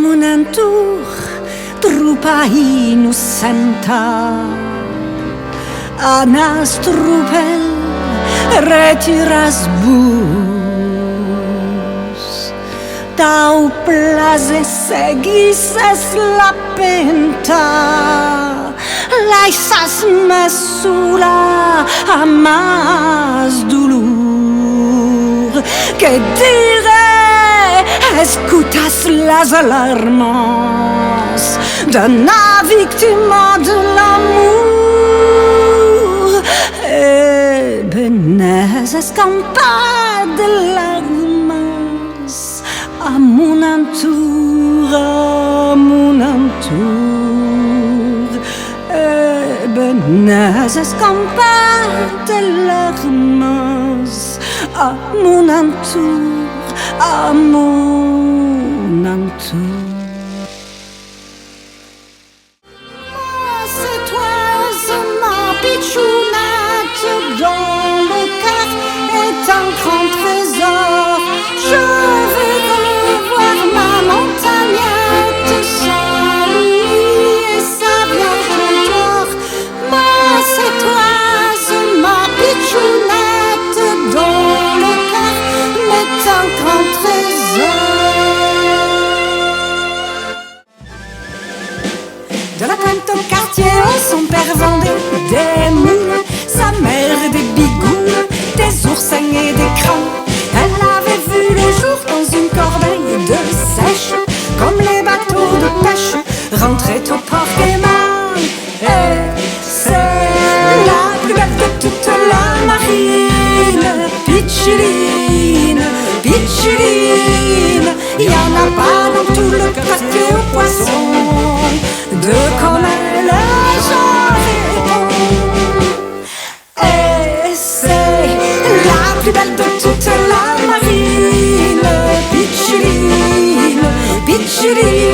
Munantur trupa innocenta Anas trupel retiras bus Tau plaze seguises la penta Laissas me sola amas dolor Que dire escutas las alarmas D'una víctima de l'amour Et benes escampas de lágrimas A mon entour Et benes escampas de lágrimas A mon entour à mon entour. C'est toi, c'est ma pitchounette dont le cœur est un grand trésor. Je voudrais voir ma montagnette sans lui et sa vierge d'or. Moi, c'est toi, c'est ma pitchounette dont le cœur est un grand trésor. De la pointe au quartier, son père vendait des moules, sa mère des bigoules, des oursins et des crans. Elle avait vu le jour dans une corbeille de sèche, comme les bateaux de pêche rentraient au port gaiement. Et c'est la plus belle de toute la marine, Pitchiline, Pitchiline. Y en a pas dans tout le quartier aux poissons de comme elle j'avais bon. Et c'est la plus belle de toute la marine, Pitchiline, Pitchiline.